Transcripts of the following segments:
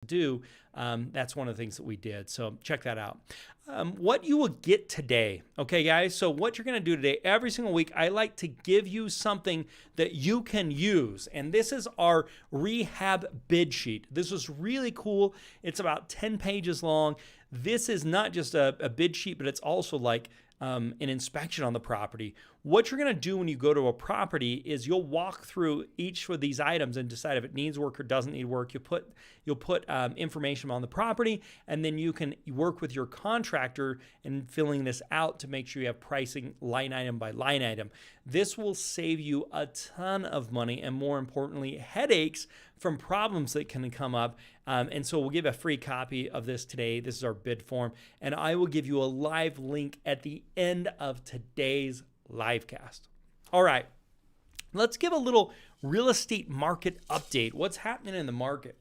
do, that's one of the things that we did. So check that out. What you will get today, okay, guys? So what you're going to do today, every single week, I like to give you something that you can use. And this is our Rehab Bid Sheet. This is really cool. It's about 10 pages long. This is not just a bid sheet, but it's also like an inspection on the property. What you're going to do when you go to a property is you'll walk through each of these items and decide if it needs work or doesn't need work. You'll put information on the property, and then you can work with your contractor in filling this out to make sure you have pricing line item by line item. This will save you a ton of money and, more importantly, headaches from problems that can come up. And so we'll give a free copy of this today. This is our bid form, and I will give you a live link at the end of today's livecast. All right, let's give a little real estate market update. What's happening in the market?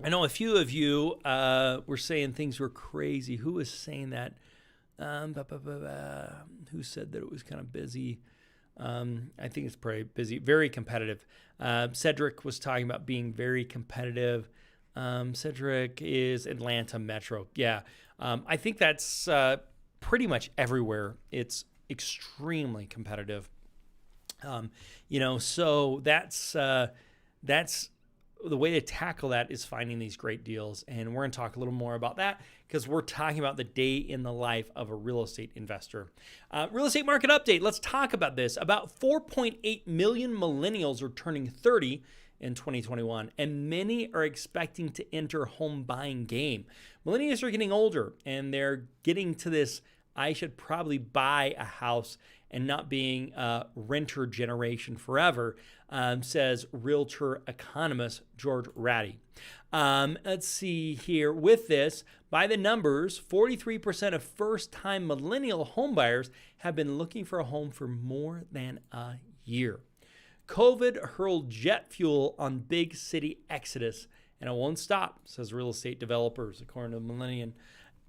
I know a few of you were saying things were crazy. Who was saying that? Who said that it was kind of busy? I think it's pretty busy, very competitive. Cedric was talking about being very competitive. Cedric is Atlanta Metro. Yeah, I think that's pretty much everywhere. It's extremely competitive. So that's the way to tackle that is finding these great deals. And we're going to talk a little more about that because we're talking about the day in the life of a real estate investor. Real estate market update. Let's talk about this. About 4.8 million millennials are turning 30 in 2021, and many are expecting to enter home buying game. Millennials are getting older, and they're getting to this, I should probably buy a house and not being a renter generation forever, says realtor economist George Ratty. Let's see here. With this, by the numbers, 43% of first-time millennial homebuyers have been looking for a home for more than a year. COVID hurled jet fuel on big city exodus, and it won't stop, says real estate developers, according to Millennium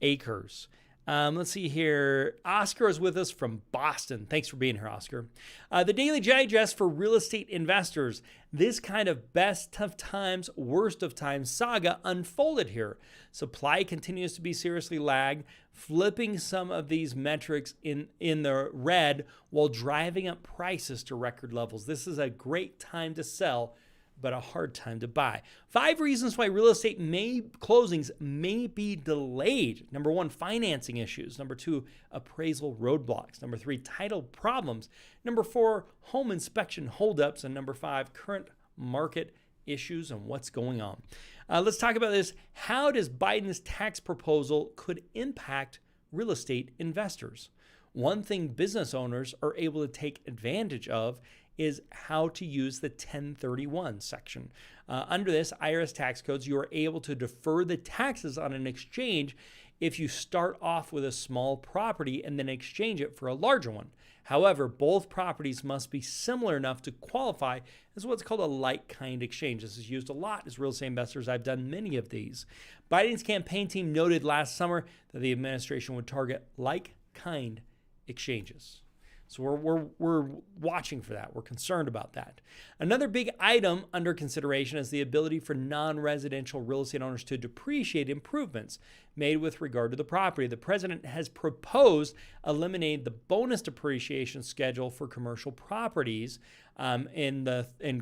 Acres. Let's see here. Oscar is with us from Boston. Thanks for being here, Oscar. The Daily Digest for real estate investors. This kind of best of times, worst of times saga unfolded here. Supply continues to be seriously lagged, flipping some of these metrics in the red while driving up prices to record levels. This is a great time to sell, but a hard time to buy. 5 reasons why real estate closings may be delayed. Number 1, financing issues. Number 2, appraisal roadblocks. Number 3, title problems. Number 4, home inspection holdups. And number 5, current market issues and what's going on. Let's talk about this. How does Biden's tax proposal could impact real estate investors? One thing business owners are able to take advantage of is how to use the 1031 section. Under this IRS tax codes, you are able to defer the taxes on an exchange if you start off with a small property and then exchange it for a larger one. However, both properties must be similar enough to qualify as what's called a like-kind exchange. This is used a lot as real estate investors. I've done many of these. Biden's campaign team noted last summer that the administration would target like-kind exchanges. So we're watching for that. We're concerned about that. Another big item under consideration is the ability for non-residential real estate owners to depreciate improvements made with regard to the property. The president has proposed eliminating the bonus depreciation schedule for commercial properties and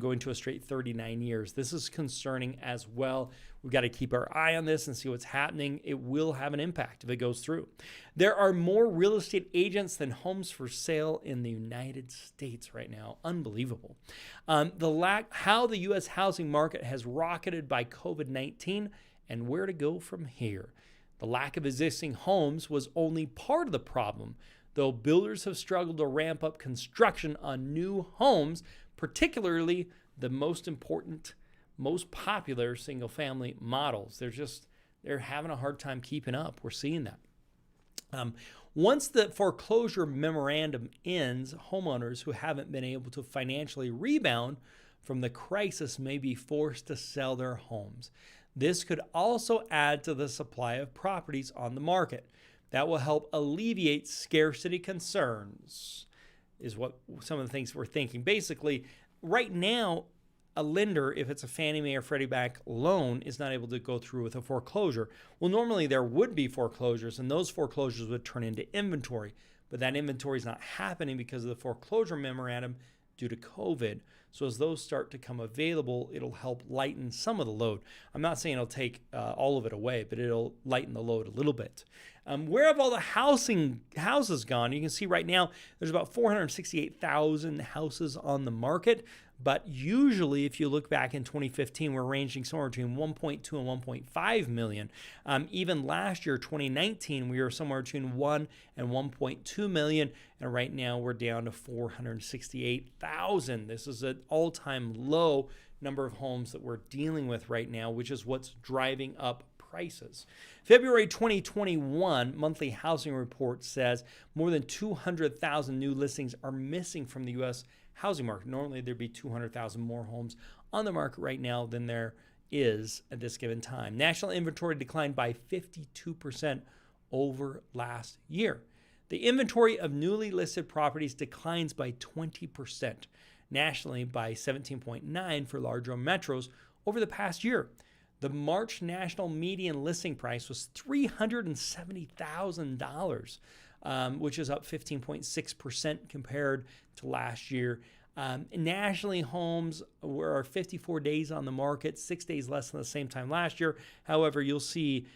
going to a straight 39 years. This is concerning as well. We've got to keep our eye on this and see what's happening. It will have an impact if it goes through. There are more real estate agents than homes for sale in the United States right now. Unbelievable. How the U.S. housing market has rocketed by COVID-19 and where to go from here. The lack of existing homes was only part of the problem, though builders have struggled to ramp up construction on new homes, particularly the most important, most popular single-family models. They're having a hard time keeping up. We're seeing that. Once the foreclosure memorandum ends, homeowners who haven't been able to financially rebound from the crisis may be forced to sell their homes. This could also add to the supply of properties on the market. That will help alleviate scarcity concerns, is what some of the things we're thinking. Basically, right now, a lender, if it's a Fannie Mae or Freddie Mac loan, is not able to go through with a foreclosure. Well, normally there would be foreclosures, and those foreclosures would turn into inventory. But that inventory is not happening because of the foreclosure memorandum due to COVID. So as those start to come available, it'll help lighten some of the load. I'm not saying it'll take all of it away, but it'll lighten the load a little bit. Where have all the houses gone? You can see right now there's about 468,000 houses on the market. But usually, if you look back in 2015, we're ranging somewhere between 1.2 and 1.5 million. Even last year, 2019, we were somewhere between 1 and 1.2 million. And right now, we're down to 468,000. This is an all-time low number of homes that we're dealing with right now, which is what's driving up prices. February 2021 monthly housing report says more than 200,000 new listings are missing from the U.S. housing market. Normally, there'd be 200,000 more homes on the market right now than there is at this given time. National inventory declined by 52% over last year. The inventory of newly listed properties declines by 20%, nationally by 17.9% for larger metros over the past year. The March national median listing price was $370,000, which is up 15.6% compared to last year. Nationally, homes were 54 days on the market, 6 days less than the same time last year. However, you'll see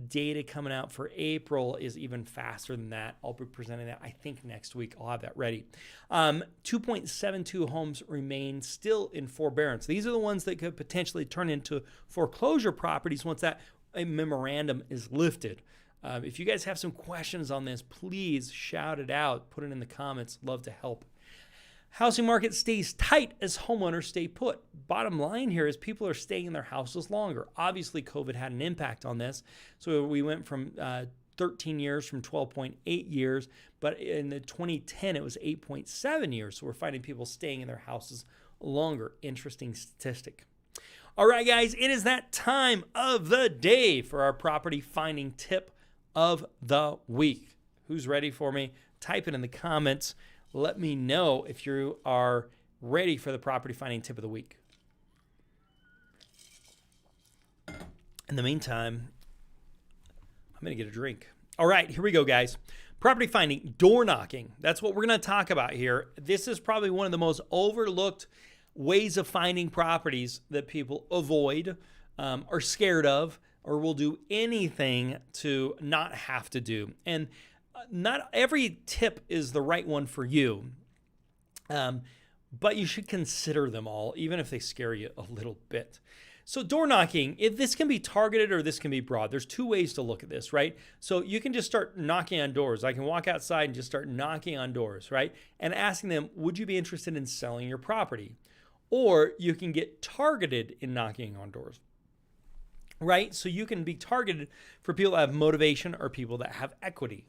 data coming out for April is even faster than that. I'll be presenting that, I think, next week. I'll have that ready. 2.72 homes remain still in forbearance. These are the ones that could potentially turn into foreclosure properties once that memorandum is lifted. If you guys have some questions on this, please shout it out. Put it in the comments. Love to help. Housing market stays tight as homeowners stay put. Bottom line here is people are staying in their houses longer. Obviously, COVID had an impact on this. So we went from 13 years from 12.8 years, but in the 2010, it was 8.7 years. So we're finding people staying in their houses longer. Interesting statistic. All right, guys, it is that time of the day for our property finding tip of the week. Who's ready for me? Type it in the comments. Let me know if you are ready for the property finding tip of the week. In the meantime, I'm going to get a drink. All right, here we go, guys. Property finding, door knocking. That's what we're going to talk about here. This is probably one of the most overlooked ways of finding properties that people avoid, are scared of, or will do anything to not have to do. And not every tip is the right one for you, but you should consider them all, even if they scare you a little bit. So door knocking, this can be targeted or this can be broad. There's two ways to look at this, right? So you can just start knocking on doors. I can walk outside and just start knocking on doors, right? And asking them, would you be interested in selling your property? Or you can get targeted in knocking on doors, right? So you can be targeted for people that have motivation or people that have equity.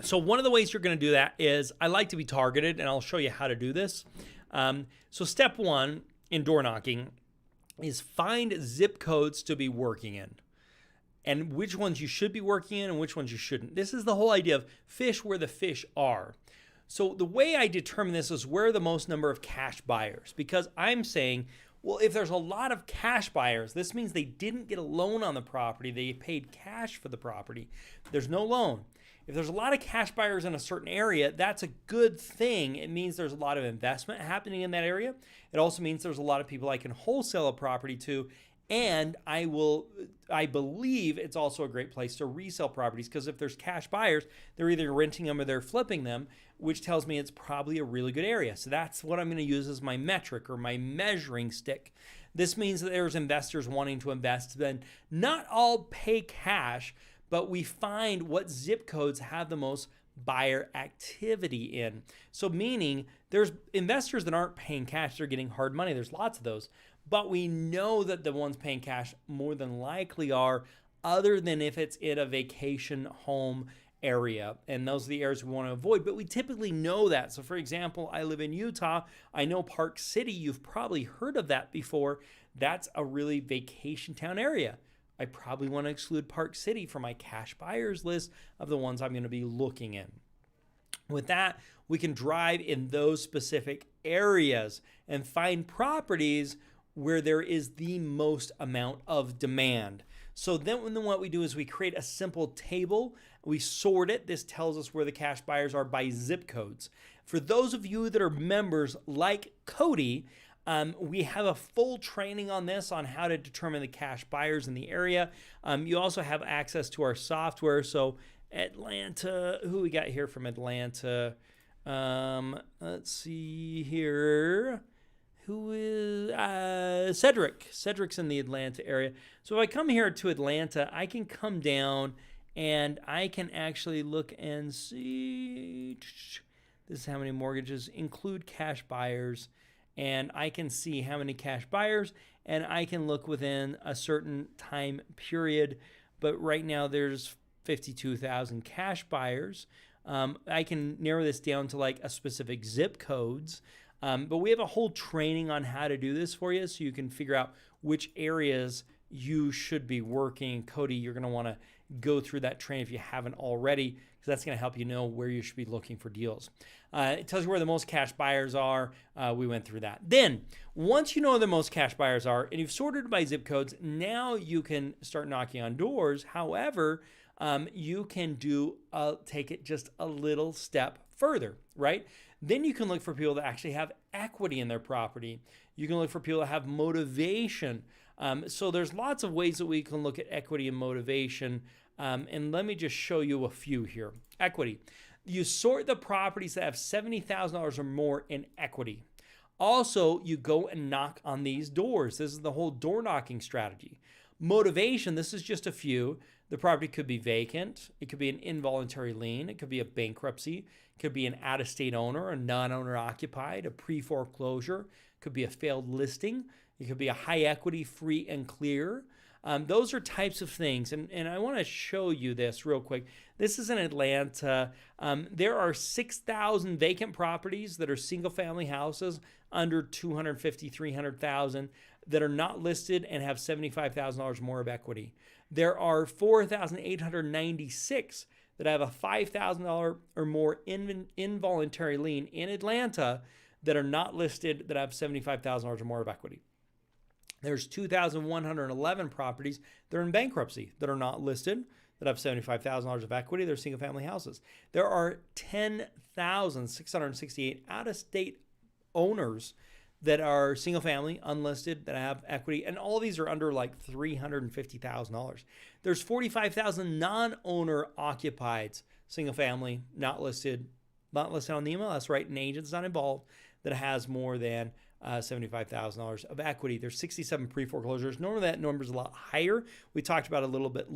So one of the ways you're going to do that is I like to be targeted, and I'll show you how to do this. So step one in door knocking is find zip codes to be working in and which ones you should be working in and which ones you shouldn't. This is the whole idea of fish where the fish are. So the way I determine this is where the most number of cash buyers, because I'm saying, well, if there's a lot of cash buyers, this means they didn't get a loan on the property. They paid cash for the property. There's no loan. If there's a lot of cash buyers in a certain area, that's a good thing. It means there's a lot of investment happening in that area. It also means there's a lot of people I can wholesale a property to. And I believe it's also a great place to resell properties, because if there's cash buyers, they're either renting them or they're flipping them, which tells me it's probably a really good area. So that's what I'm going to use as my metric or my measuring stick. This means that there's investors wanting to invest. Then not all pay cash, but we find what zip codes have the most buyer activity in. So meaning there's investors that aren't paying cash, they're getting hard money. There's lots of those. But we know that the ones paying cash more than likely are, other than if it's in a vacation home area. And those are the areas we want to avoid. But we typically know that. So for example, I live in Utah. I know Park City. You've probably heard of that before. That's a really vacation town area. I probably want to exclude Park City from my cash buyers list of the ones I'm going to be looking in. With that, we can drive in those specific areas and find properties where there is the most amount of demand. So then what we do is we create a simple table. We sort it. This tells us where the cash buyers are by zip codes. For those of you that are members like Cody, we have a full training on this, on how to determine the cash buyers in the area. You also have access to our software. So Atlanta, who we got here from Atlanta? Let's see here. Who is Cedric? Cedric's in the Atlanta area. So if I come here to Atlanta, I can come down and I can actually look and see. This is how many mortgages include cash buyers. And I can see how many cash buyers, and I can look within a certain time period. But right now there's 52,000 cash buyers. I can narrow this down to like a specific zip codes. But we have a whole training on how to do this for you, so you can figure out which areas you should be working. Cody, you're going to want to go through that training if you haven't already, because that's going to help you know where you should be looking for deals. It tells you where the most cash buyers are. We went through that. Then, once you know where the most cash buyers are and you've sorted by zip codes, now you can start knocking on doors. However, you can take it just a little step further, right? Then you can look for people that actually have equity in their property. You can look for people that have motivation. So there's lots of ways that we can look at equity and motivation. And let me just show you a few here. Equity. You sort the properties that have $70,000 or more in equity. Also, you go and knock on these doors. This is the whole door knocking strategy. Motivation, this is just a few. The property could be vacant. It could be an involuntary lien. It could be a bankruptcy. It could be an out-of-state owner, a non-owner occupied, a pre-foreclosure. It could be a failed listing. It could be a high equity, free and clear. Those are types of things. And I want to show you this real quick. This is in Atlanta. There are 6,000 vacant properties that are single-family houses under $250,000, $300,000 that are not listed and have $75,000 more of equity. There are 4,896 that have a $5,000 or more involuntary lien in Atlanta that are not listed that have $75,000 or more of equity. There's 2,111 properties that are in bankruptcy that are not listed that have $75,000 of equity. They're single-family houses. There are 10,668 out-of-state owners that are single-family, unlisted, that have equity, and all these are under like $350,000. There's 45,000 non-owner occupieds, single-family, not listed on the MLS, right? An agent's not involved, that has more than $75,000 of equity. There's 67 pre-foreclosures. Normally that number is a lot higher. We talked about a little bit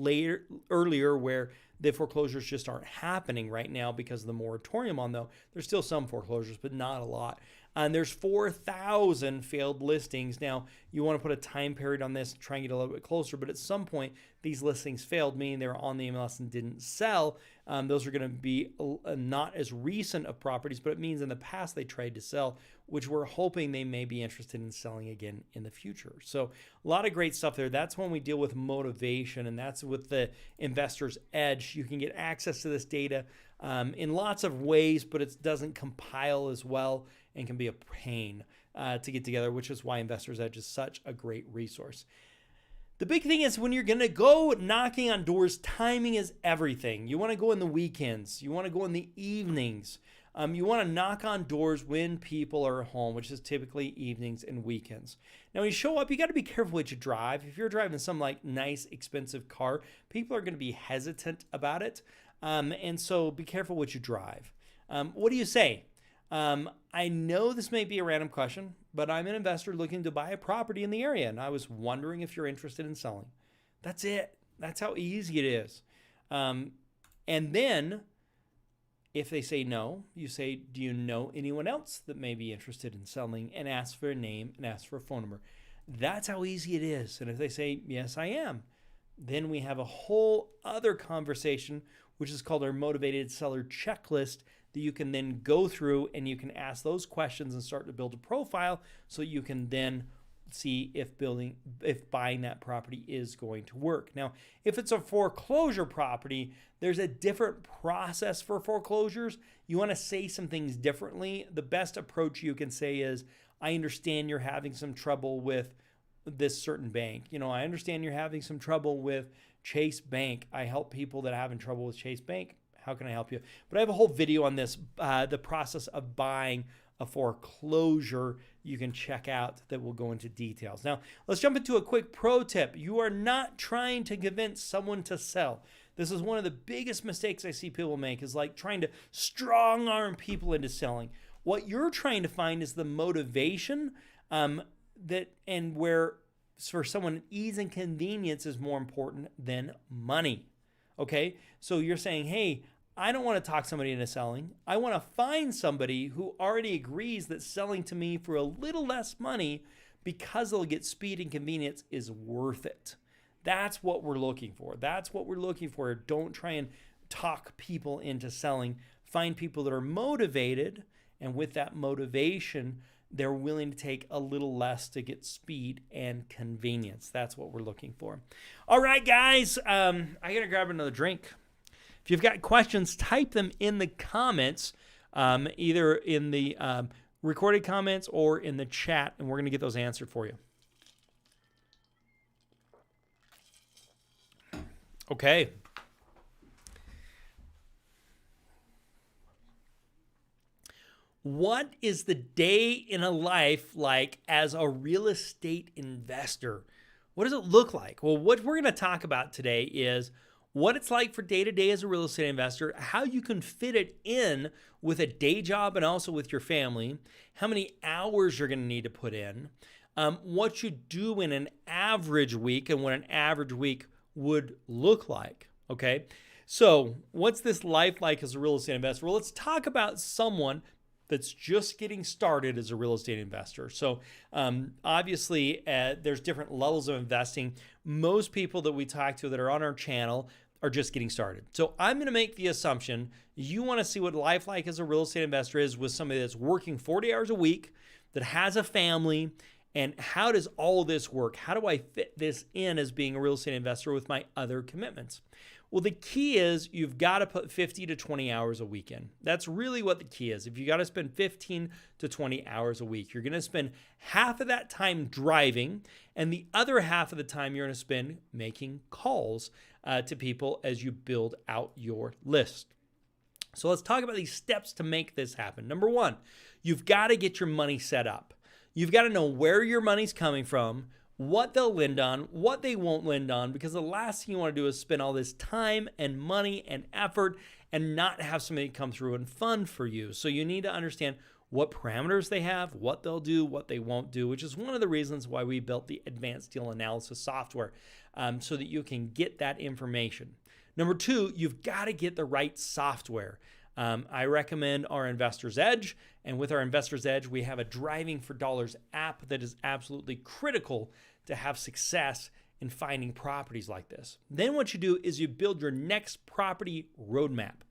earlier where the foreclosures just aren't happening right now because of the moratorium on them. There's still some foreclosures, but not a lot. And there's 4,000 failed listings. Now, you want to put a time period on this and try and get a little bit closer, but at some point, these listings failed, meaning they were on the MLS and didn't sell. Those are going to be not as recent of properties, but it means in the past they tried to sell, which we're hoping they may be interested in selling again in the future. So a lot of great stuff there. That's when we deal with motivation, and that's with the investor's edge. You can get access to this data in lots of ways, but it doesn't compile as well and can be a pain to get together, which is why Investor's Edge is such a great resource. The big thing is when you're going to go knocking on doors, timing is everything. You want to go in the weekends. You want to go in the evenings. You want to knock on doors when people are home, which is typically evenings and weekends. Now, when you show up, you got to be careful what you drive. If you're driving some like nice, expensive car, people are going to be hesitant about it. And so be careful what you drive. What do you say? I know this may be a random question, but I'm an investor looking to buy a property in the area, and I was wondering if you're interested in selling. That's it. That's how easy it is. And then if they say no, you say, do you know anyone else that may be interested in selling, and ask for a name and ask for a phone number. That's how easy it is. And if they say, yes, I am, then we have a whole other conversation, which is called our motivated seller checklist, that you can then go through and you can ask those questions and start to build a profile so you can then see if buying that property is going to work. Now, if it's a foreclosure property, there's a different process for foreclosures. You want to say some things differently. The best approach you can say is, I understand you're having some trouble with this certain bank. I understand you're having some trouble with Chase Bank. I help people that are having trouble with Chase Bank. How can I help you? But I have a whole video on this, the process of buying a foreclosure you can check out that will go into details. Now, let's jump into a quick pro tip. You are not trying to convince someone to sell. This is one of the biggest mistakes I see people make, is like trying to strong arm people into selling. What you're trying to find is the motivation where for someone ease and convenience is more important than money. Okay? So you're saying, hey, I don't want to talk somebody into selling. I want to find somebody who already agrees that selling to me for a little less money because they'll get speed and convenience is worth it. That's what we're looking for. That's what we're looking for. Don't try and talk people into selling. Find people that are motivated, and with that motivation, they're willing to take a little less to get speed and convenience. That's what we're looking for. All right, guys, I got to grab another drink. If you've got questions, type them in the comments, either in the recorded comments or in the chat, and we're going to get those answered for you. Okay. What is the day in a life like as a real estate investor? What does it look like? Well, what we're going to talk about today is what it's like for day-to-day as a real estate investor, how you can fit it in with a day job and also with your family, how many hours you're going to need to put in, what you do in an average week and what an average week would look like, okay? So what's this life like as a real estate investor? Well, let's talk about someone that's just getting started as a real estate investor. So obviously, there's different levels of investing. Most people that we talk to that are on our channel are just getting started. So I'm going to make the assumption you want to see what life like as a real estate investor is with somebody that's working 40 hours a week, that has a family, and how does all of this work? How do I fit this in as being a real estate investor with my other commitments? Well, the key is you've got to put 50 to 20 hours a week in. That's really what the key is. If you got to spend 15 to 20 hours a week, you're going to spend half of that time driving, and the other half of the time you're going to spend making calls to people as you build out your list. So let's talk about these steps to make this happen. Number one, you've got to get your money set up. You've got to know where your money's coming from, what they'll lend on, what they won't lend on, because the last thing you want to do is spend all this time and money and effort and not have somebody come through and fund for you. So you need to understand what parameters they have, what they'll do, what they won't do, which is one of the reasons why we built the advanced deal analysis software, so that you can get that information. Number two, you've got to get the right software. I recommend our Investor's Edge, and with our Investor's Edge, we have a Driving for Dollars app that is absolutely critical to have success in finding properties like this. Then what you do is you build your next property roadmap.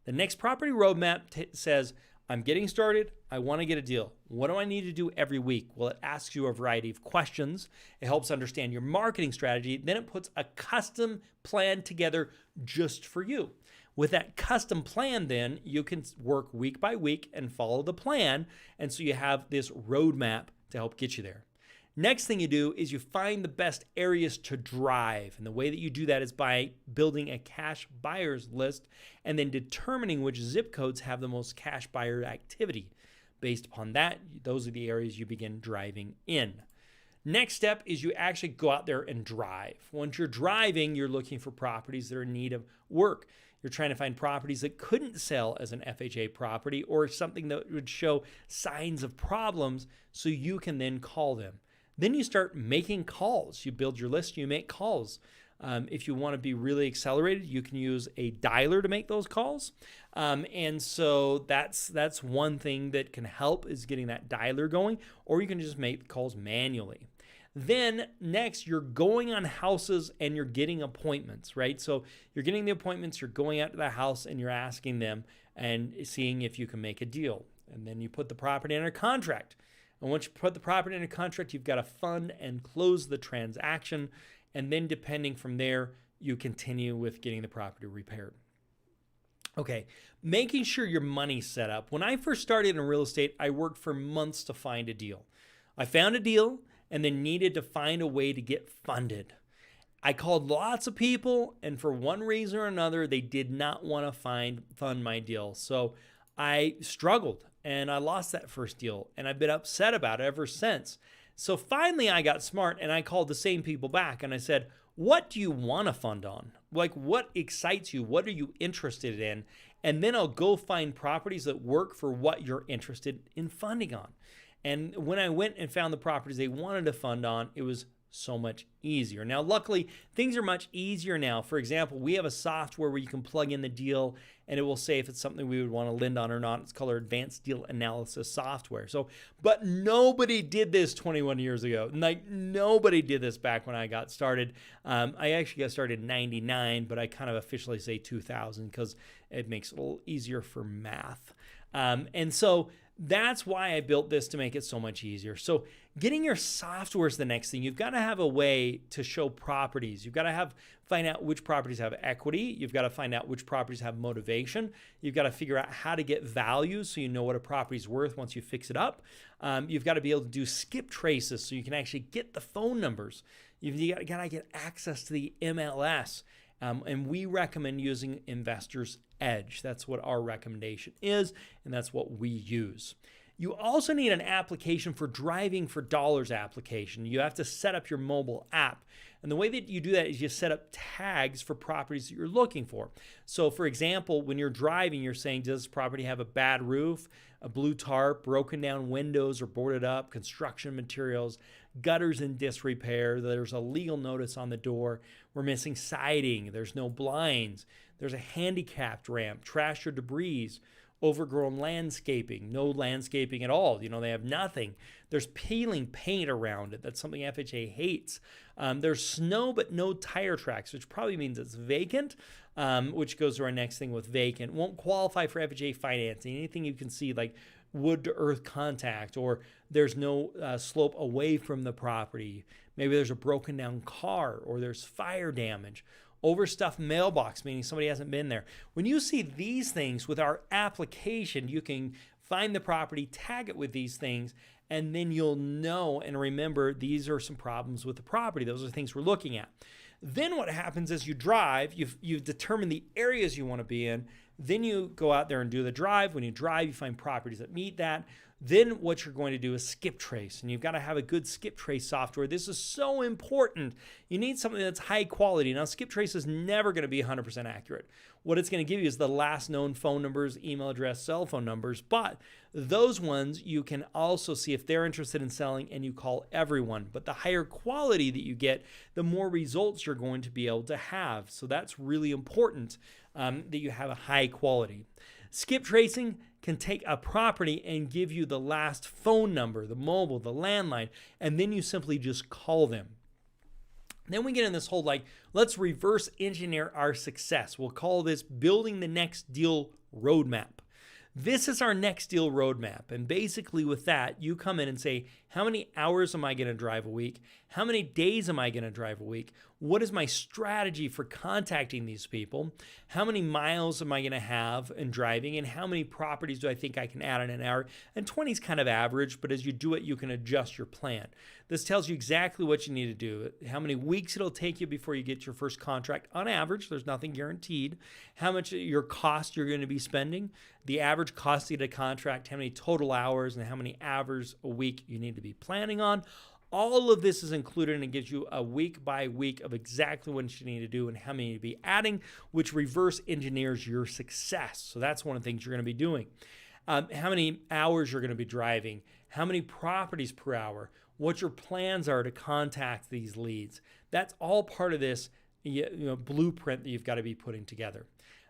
The next property roadmap says, I'm getting started. I want to get a deal. What do I need to do every week? Well, it asks you a variety of questions. It helps understand your marketing strategy. Then it puts a custom plan together just for you. With that custom plan, then you can work week by week and follow the plan. And so you have this roadmap to help get you there. Next thing you do is you find the best areas to drive. And the way that you do that is by building a cash buyers list and then determining which zip codes have the most cash buyer activity. Based upon that, those are the areas you begin driving in. Next step is you actually go out there and drive. Once you're driving, you're looking for properties that are in need of work. You're trying to find properties that couldn't sell as an FHA property or something that would show signs of problems so you can then call them. Then you start making calls. You build your list, you make calls. If you want to be really accelerated, you can use a dialer to make those calls. And so that's one thing that can help is getting that dialer going, or you can just make calls manually. Then next, you're going on houses and you're getting appointments, right? So you're getting the appointments, you're going out to the house and you're asking them and seeing if you can make a deal. And then you put the property under contract. And once you put the property under contract, you've got to fund and close the transaction. And then depending from there, you continue with getting the property repaired. Okay, making sure your money's set up. When I first started in real estate, I worked for months to find a deal. I found a deal and then needed to find a way to get funded. I called lots of people, and for one reason or another, they did not want to fund my deal. So I struggled and I lost that first deal, and I've been upset about it ever since. So finally I got smart and I called the same people back and I said, what do you want to fund on? Like, what excites you? What are you interested in? And then I'll go find properties that work for what you're interested in funding on. And when I went and found the properties they wanted to fund on, it was so much easier. Now, luckily, things are much easier now. For example, we have a software where you can plug in the deal and it will say if it's something we would want to lend on or not. It's called our Advanced Deal Analysis software. But nobody did this 21 years ago. Like, nobody did this back when I got started. I actually got started in 99, but I kind of officially say 2000 because it makes it a little easier for math. And so that's why I built this, to make it so much easier. So getting your software is the next thing. You've got to have a way to show properties. You've got to find out which properties have equity. You've got to find out which properties have motivation. You've got to figure out how to get value so you know what a property's worth once you fix it up. You've got to be able to do skip traces so you can actually get the phone numbers. You've got to get access to the MLS. And we recommend using Investor's Edge. That's what our recommendation is, and that's what we use. You also need an application for Driving for Dollars application. You have to set up your mobile app. And the way that you do that is you set up tags for properties that you're looking for. So for example, when you're driving, you're saying, does this property have a bad roof, a blue tarp, broken down windows or boarded up, construction materials, gutters in disrepair, there's a legal notice on the door, we're missing siding, there's no blinds, there's a handicapped ramp, trash or debris, overgrown landscaping, no landscaping at all. They have nothing. There's peeling paint around it. That's something FHA hates. There's snow but no tire tracks, which probably means it's vacant, which goes to our next thing with vacant. Won't qualify for FHA financing. Anything you can see like wood to earth contact, or there's no slope away from the property. Maybe there's a broken down car, or there's fire damage. Overstuffed mailbox, meaning somebody hasn't been there. When you see these things with our application, you can find the property, tag it with these things, and then you'll know and remember these are some problems with the property. Those are things we're looking at. Then what happens is you drive, you've determined the areas you want to be in. Then you go out there and do the drive. When you drive, you find properties that meet that. Then what you're going to do is skip trace, and you've got to have a good skip trace software. This is so important. You need something that's high quality. Now, skip trace is never going to be 100% accurate. What it's going to give you is the last known phone numbers, email address, cell phone numbers, but those ones you can also see if they're interested in selling, and you call everyone. But the higher quality that you get, the more results you're going to be able to have. So that's really important that you have a high quality. Skip tracing can take a property and give you the last phone number, the mobile, the landline, and then you simply just call them. Then we get in this whole let's reverse engineer our success. We'll call this building the next deal roadmap. This is our next deal roadmap. And basically with that, you come in and say, how many hours am I going to drive a week? How many days am I going to drive a week? What is my strategy for contacting these people? How many miles am I going to have in driving? And how many properties do I think I can add in an hour? And 20 is kind of average, but as you do it, you can adjust your plan. This tells you exactly what you need to do, how many weeks it'll take you before you get your first contract on average. There's nothing guaranteed. How much your cost you're going to be spending, the average cost to get a contract, how many total hours, and how many hours a week you need to be planning on. All of this is included, and it gives you a week by week of exactly what you need to do and how many you need to be adding, which reverse engineers your success. So that's one of the things you're going to be doing. How many hours you're going to be driving, how many properties per hour, what your plans are to contact these leads. That's all part of this blueprint that you've got to be putting together.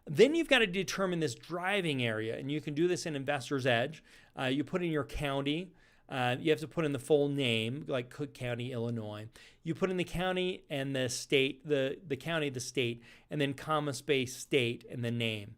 Then you've got to determine this driving area, and you can do this in Investor's Edge. You put in your county. You have to put in the full name, like Cook County, Illinois. You put in the county and the state, the county, the state, and then comma space state and the name.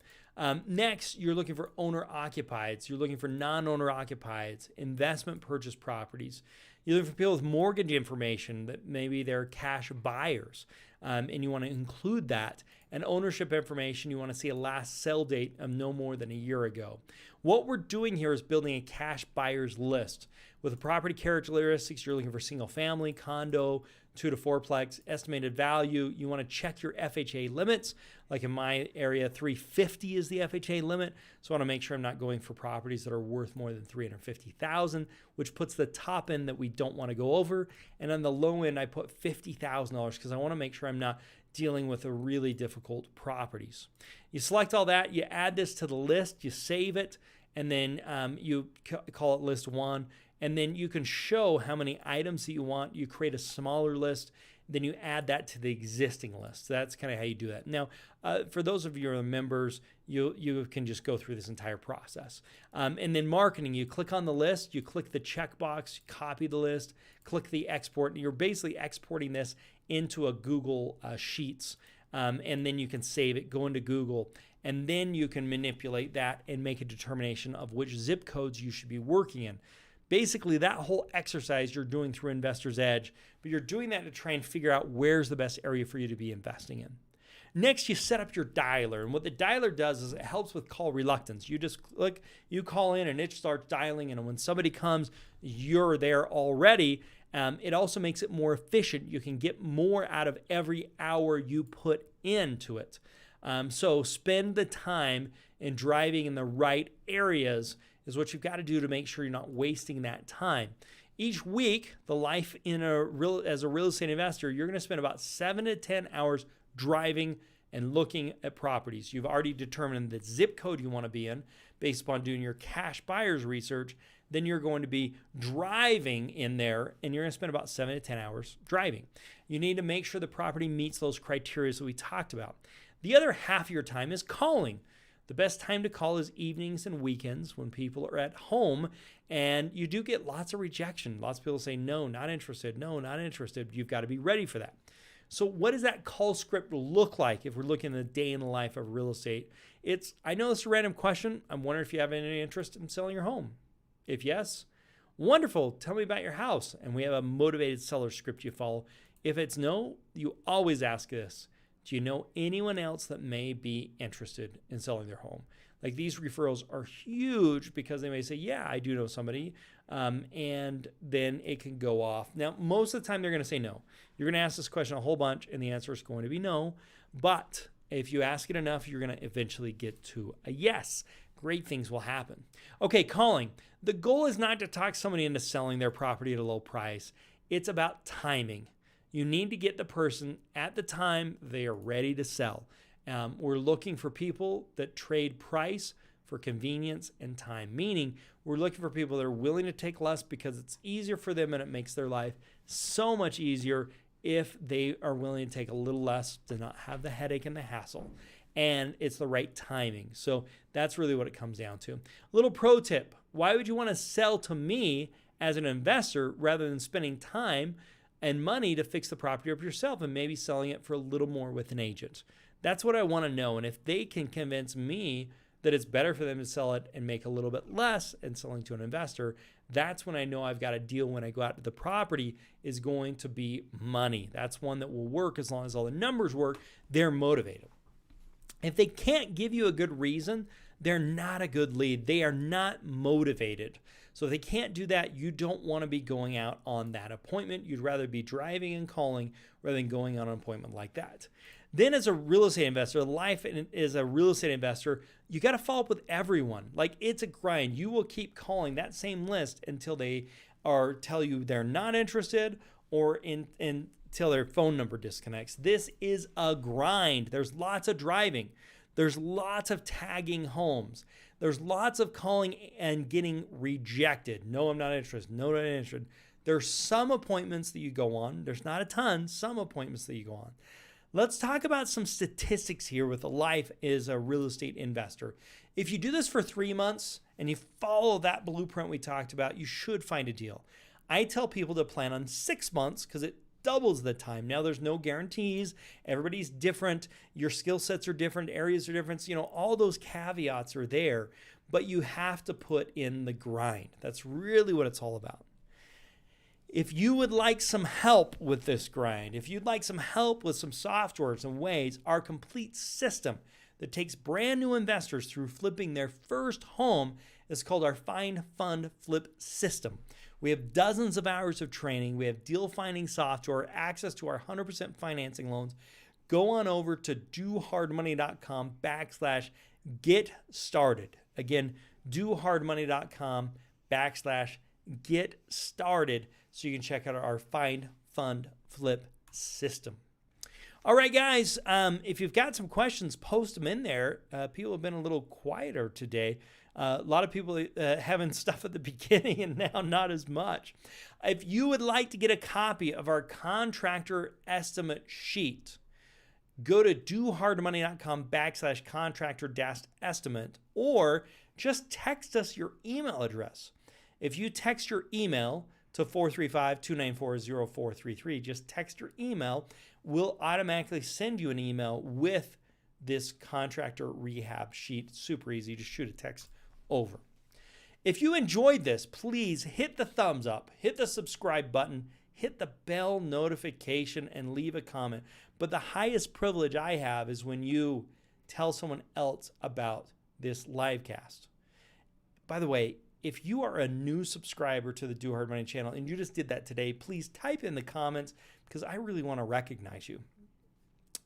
Next, you're looking for owner-occupieds. You're looking for non-owner-occupieds, investment purchase properties. You're looking for people with mortgage information that maybe they're cash buyers, and you want to include that. And ownership information, you want to see a last sell date of no more than a year ago. What we're doing here is building a cash buyers list. With the property characteristics, you're looking for single family, condo, 2 to 4plex, estimated value. You want to check your FHA limits. Like in my area, 350 is the FHA limit. So I want to make sure I'm not going for properties that are worth more than $350,000, which puts the top end that we don't want to go over. And on the low end, I put $50,000 because I want to make sure I'm not dealing with a really difficult properties. You select all that, you add this to the list, you save it, and then you call it list 1. And then you can show how many items that you want. You create a smaller list, then you add that to the existing list. So that's kind of how you do that. Now, for those of you who are members, you can just go through this entire process. And then marketing, you click on the list, you click the checkbox, copy the list, click the export, and you're basically exporting this into a Google Sheets. And then you can save it, go into Google, and then you can manipulate that and make a determination of which zip codes you should be working in. Basically, that whole exercise you're doing through Investor's Edge, but you're doing that to try and figure out where's the best area for you to be investing in. Next, you set up your dialer. And what the dialer does is it helps with call reluctance. You just click, you call in, and it starts dialing. And when somebody comes, you're there already. It also makes it more efficient. You can get more out of every hour you put into it. So spend the time in driving in the right areas is what you've got to do to make sure you're not wasting that time. Each week, the life as a real estate investor, you're going to spend about 7 to 10 hours driving and looking at properties. You've already determined the zip code you want to be in based upon doing your cash buyers research. Then you're going to be driving in there, and you're going to spend about 7 to 10 hours driving. You need to make sure the property meets those criteria that we talked about. The other half of your time is calling. The best time to call is evenings and weekends when people are at home, and you do get lots of rejection. Lots of people say, no, not interested, no, not interested. You've got to be ready for that. So what does that call script look like if we're looking at the day in the life of real estate? I know it's a random question. I'm wondering if you have any interest in selling your home. If yes, wonderful. Tell me about your house. And we have a motivated seller script you follow. If it's no, you always ask this. Do you know anyone else that may be interested in selling their home? Like, these referrals are huge because they may say, yeah, I do know somebody. And then it can go off. Now, most of the time they're going to say no. You're going to ask this question a whole bunch and the answer is going to be no. But if you ask it enough, you're going to eventually get to a yes. Great things will happen. Okay, calling. The goal is not to talk somebody into selling their property at a low price. It's about timing. You need to get the person at the time they are ready to sell. We're looking for people that trade price for convenience and time, meaning we're looking for people that are willing to take less because it's easier for them and it makes their life so much easier if they are willing to take a little less to not have the headache and the hassle. And it's the right timing. So that's really what it comes down to. Little pro tip. Why would you want to sell to me as an investor rather than spending time and money to fix the property up yourself and maybe selling it for a little more with an agent? That's what I want to know. And if they can convince me that it's better for them to sell it and make a little bit less and selling to an investor, that's when I know I've got a deal when I go out to the property is going to be money. That's one that will work as long as all the numbers work. They're motivated. If they can't give you a good reason, they're not a good lead. They are not motivated. So if they can't do that, you don't want to be going out on that appointment. You'd rather be driving and calling rather than going on an appointment like that. Then as a real estate investor, life as a real estate investor, you got to follow up with everyone. Like, it's a grind. You will keep calling that same list until they tell you they're not interested or until their phone number disconnects. This is a grind. There's lots of driving. There's lots of tagging homes. There's lots of calling and getting rejected. No, I'm not interested. No, I'm not interested. There's some appointments that you go on. There's not a ton, some appointments that you go on. Let's talk about some statistics here with a life as a real estate investor. If you do this for 3 months and you follow that blueprint we talked about, you should find a deal. I tell people to plan on 6 months because it doubles the time. Now, there's no guarantees. Everybody's different. Your skill sets are different. Areas are different. All those caveats are there, but you have to put in the grind. That's really what it's all about. If you would like some help with this grind, if you'd like some help with some softwares and ways, our complete system that takes brand new investors through flipping their first home is called our Find Fund Flip system. We have dozens of hours of training. We have deal finding software, access to our 100% financing loans. Go on over to DoHardMoney.com/get started. Again, DoHardMoney.com/get started. So you can check out our Find Fund Flip system. All right, guys, if you've got some questions, post them in there. People have been a little quieter today. A lot of people having stuff at the beginning and now not as much. If you would like to get a copy of our contractor estimate sheet, go to DoHardMoney.com/contractor-estimate or just text us your email address. If you text your email to 435-294-0433, just text your email. We'll automatically send you an email with this contractor rehab sheet. Super easy. Just shoot a text over. If you enjoyed this, please hit the thumbs up, hit the subscribe button, hit the bell notification, and leave a comment. But the highest privilege I have is when you tell someone else about this live cast. By the way, if you are a new subscriber to the Do Hard Money channel and you just did that today, please type in the comments because I really want to recognize you.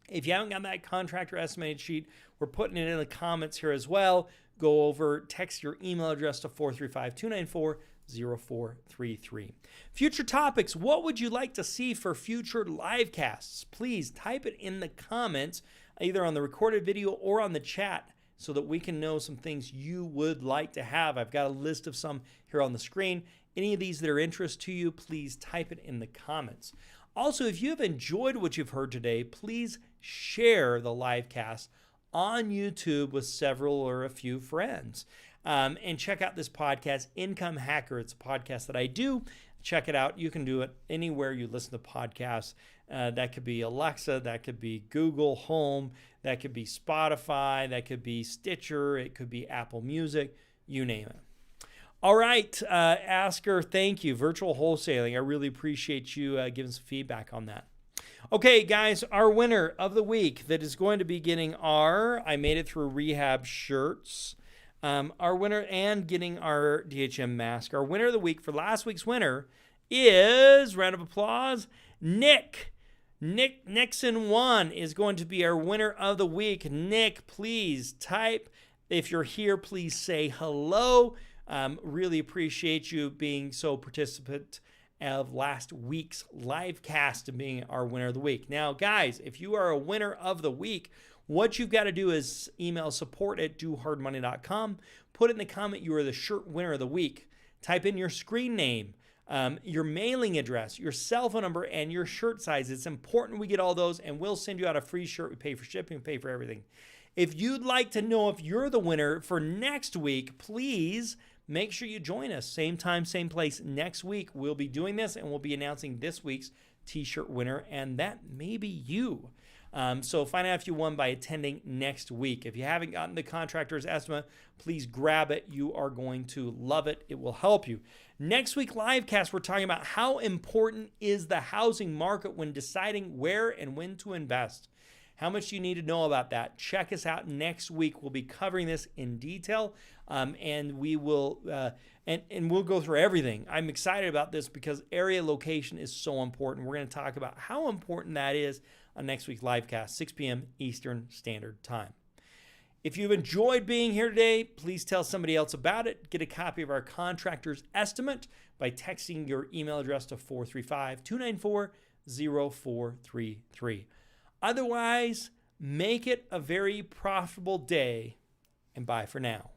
If you haven't got that contractor estimated sheet, we're putting it in the comments here as well. Go over, text your email address to 435-294-0433. Future topics, what would you like to see for future live casts? Please type it in the comments, either on the recorded video or on the chat, so that we can know some things you would like to have. I've got a list of some here on the screen. Any of these that are of interest to you, please type it in the comments. Also, if you have enjoyed what you've heard today, please share the live cast on YouTube with several or a few friends. And check out this podcast, Income Hacker. It's a podcast that I do. Check it out. You can do it anywhere you listen to podcasts. That could be Alexa, that could be Google Home, that could be Spotify, that could be Stitcher, it could be Apple Music, you name it. All right, Asker, thank you. Virtual wholesaling, I really appreciate you giving some feedback on that. Okay, guys, our winner of the week that is going to be getting I made it through rehab shirts, our winner and getting our DHM mask. Our winner of the week for last week's winner is, round of applause, Nick Nixon 1 is going to be our winner of the week. Nick, please type. If you're here, please say hello. Really appreciate you being so participant of last week's live cast and being our winner of the week. Now, guys, if you are a winner of the week, what you've got to do is email support@DoHardMoney.com. Put in the comment you are the shirt winner of the week. Type in your screen name, your mailing address, your cell phone number, and your shirt size. It's important we get all those, and we'll send you out a free shirt. We pay for shipping, we pay for everything. If you'd like to know if you're the winner for next week, please make sure you join us. Same time, same place next week. We'll be doing this, and we'll be announcing this week's t-shirt winner, and that may be you. So find out if you won by attending next week. If you haven't gotten the contractor's estimate, please grab it. You are going to love it. It will help you. Next week livecast, we're talking about how important is the housing market when deciding where and when to invest. How much do you need to know about that? Check us out next week. We'll be covering this in detail, and we will and we'll go through everything. I'm excited about this because area location is so important. We're going to talk about how important that is on next week's livecast, 6 p.m. Eastern Standard Time. If you've enjoyed being here today, please tell somebody else about it. Get a copy of our contractor's estimate by texting your email address to 435-294-0433. Otherwise, make it a very profitable day, and bye for now.